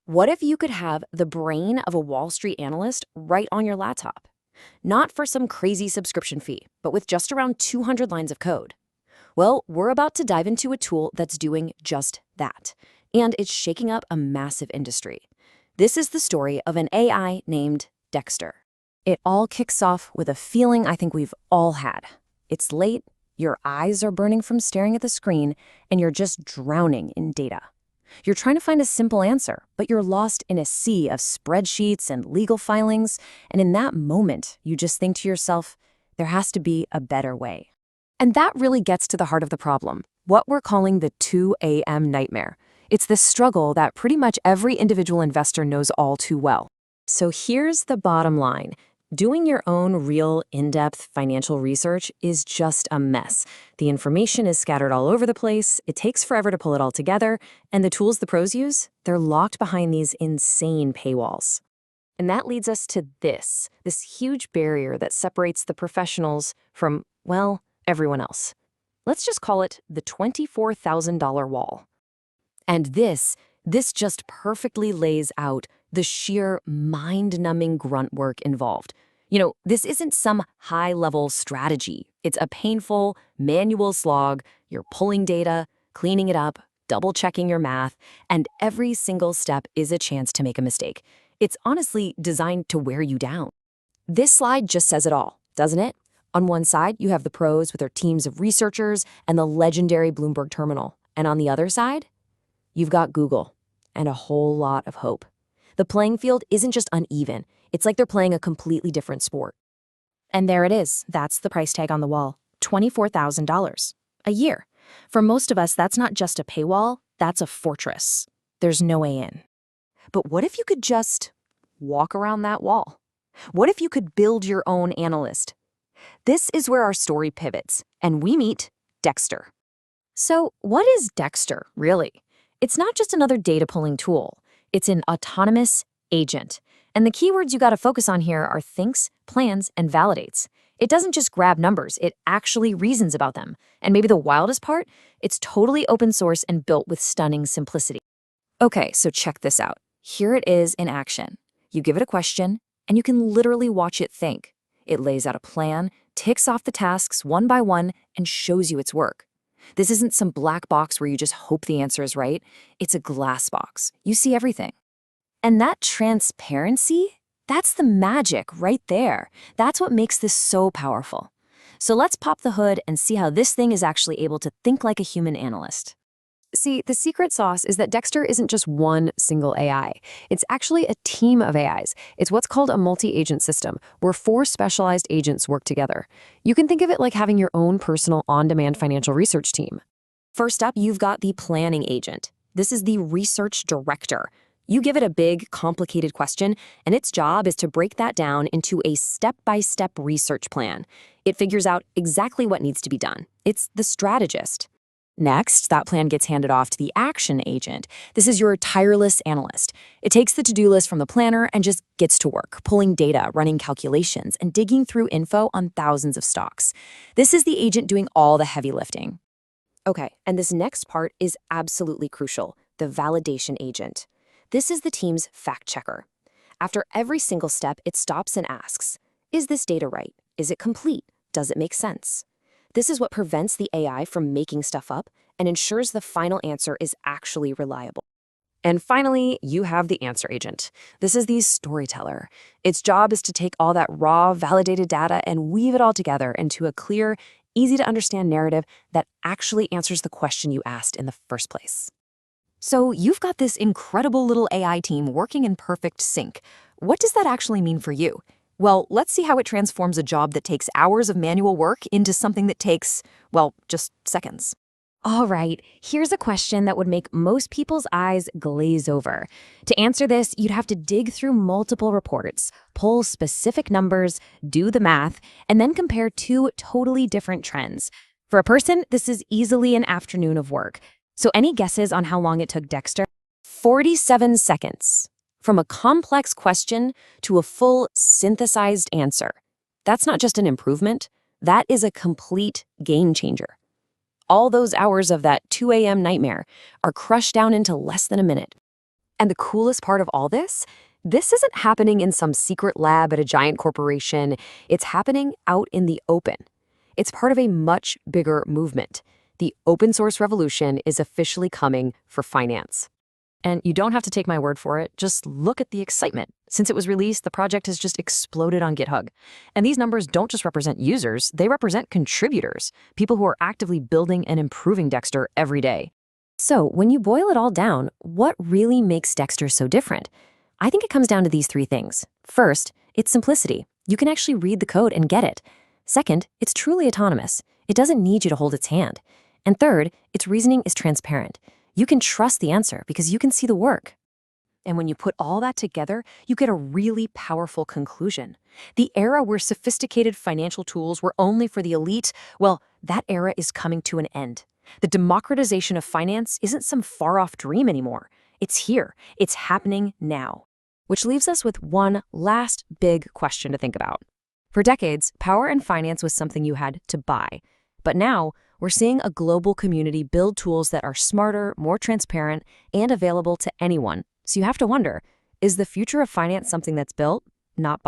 What if you could have the brain of a Wall Street analyst right on your laptop? Not for some crazy subscription fee, but with just around 200 lines of code. Well, we're about to dive into a tool that's doing just that, and it's shaking up a massive industry. This is the story of an AI named Dexter. It all kicks off with a feeling I think we've all had. It's late, your eyes are burning from staring at the screen, and you're just drowning in data. You're trying to find a simple answer, but you're lost in a sea of spreadsheets and legal filings, and in that moment, you just think to yourself, there has to be a better way. And that really gets to the heart of the problem, what we're calling the 2 a.m. nightmare. It's this struggle that pretty much every individual investor knows all too well. So here's the bottom line. Doing your own real, in-depth financial research is just a mess. The information is scattered all over the place, it takes forever to pull it all together, and the tools the pros use, they're locked behind these insane paywalls. And that leads us to this huge barrier that separates the professionals from, well, everyone else. Let's just call it the $24,000 wall. And this just perfectly lays out the sheer mind-numbing grunt work involved. This isn't some high-level strategy. It's a painful, manual slog. You're pulling data, cleaning it up, double-checking your math, and every single step is a chance to make a mistake. It's honestly designed to wear you down. This slide just says it all, doesn't it? On one side, you have the pros with their teams of researchers and the legendary Bloomberg terminal. And on the other side, you've got Google and a whole lot of hope. The playing field isn't just uneven. It's like they're playing a completely different sport. And there it is. That's the price tag on the wall. $24,000 a year. For most of us, that's not just a paywall. That's a fortress. There's no way in. But what if you could just walk around that wall? What if you could build your own analyst? This is where our story pivots, and we meet Dexter. So what is Dexter, really? It's not just another data pulling tool. It's an autonomous agent. And the keywords you got to focus on here are thinks, plans, and validates. It doesn't just grab numbers, it actually reasons about them. And maybe the wildest part, it's totally open source and built with stunning simplicity. Okay, so check this out. Here it is in action. You give it a question, and you can literally watch it think. It lays out a plan, ticks off the tasks one by one, and shows you its work. This isn't some black box where you just hope the answer is right. It's a glass box. You see everything. And that transparency, that's the magic right there. That's what makes this so powerful. So let's pop the hood and see how this thing is actually able to think like a human analyst. See, the secret sauce is that Dexter isn't just one single AI. It's actually a team of AIs. It's what's called a multi-agent system, where 4 specialized agents work together. You can think of it like having your own personal on-demand financial research team. First up, you've got the planning agent. This is the research director. You give it a big, complicated question, and its job is to break that down into a step-by-step research plan. It figures out exactly what needs to be done. It's the strategist. Next, that plan gets handed off to the action agent. This is your tireless analyst. It takes the to-do list from the planner and just gets to work, pulling data, running calculations, and digging through info on thousands of stocks. This is the agent doing all the heavy lifting. Okay, and this next part is absolutely crucial, the validation agent. This is the team's fact checker. After every single step, it stops and asks, is this data right? Is it complete? Does it make sense? This is what prevents the AI from making stuff up and ensures the final answer is actually reliable. And finally, you have the answer agent. This is the storyteller. Its job is to take all that raw, validated data and weave it all together into a clear, easy-to-understand narrative that actually answers the question you asked in the first place. So you've got this incredible little AI team working in perfect sync. What does that actually mean for you? Well, let's see how it transforms a job that takes hours of manual work into something that takes, well, just seconds. All right, here's a question that would make most people's eyes glaze over. To answer this, you'd have to dig through multiple reports, pull specific numbers, do the math, and then compare 2 totally different trends. For a person, this is easily an afternoon of work. So any guesses on how long it took Dexter? 47 seconds. From a complex question to a full synthesized answer. That's not just an improvement, that is a complete game changer. All those hours of that 2 a.m. nightmare are crushed down into less than a minute. And the coolest part of all this isn't happening in some secret lab at a giant corporation. It's happening out in the open. It's part of a much bigger movement. The open source revolution is officially coming for finance. And you don't have to take my word for it. Just look at the excitement. Since it was released, the project has just exploded on GitHub. And these numbers don't just represent users, they represent contributors, people who are actively building and improving Dexter every day. So when you boil it all down, what really makes Dexter so different? I think it comes down to these three things. First, its simplicity. You can actually read the code and get it. Second, it's truly autonomous. It doesn't need you to hold its hand. And third, its reasoning is transparent. You can trust the answer because you can see the work. And when you put all that together, you get a really powerful conclusion. The era where sophisticated financial tools were only for the elite, well, that era is coming to an end. The democratization of finance isn't some far-off dream anymore. It's here. It's happening now. Which leaves us with one last big question to think about. For decades, power in finance was something you had to buy. But now, we're seeing a global community build tools that are smarter, more transparent, and available to anyone. So you have to wonder, is the future of finance something that's built, not bought?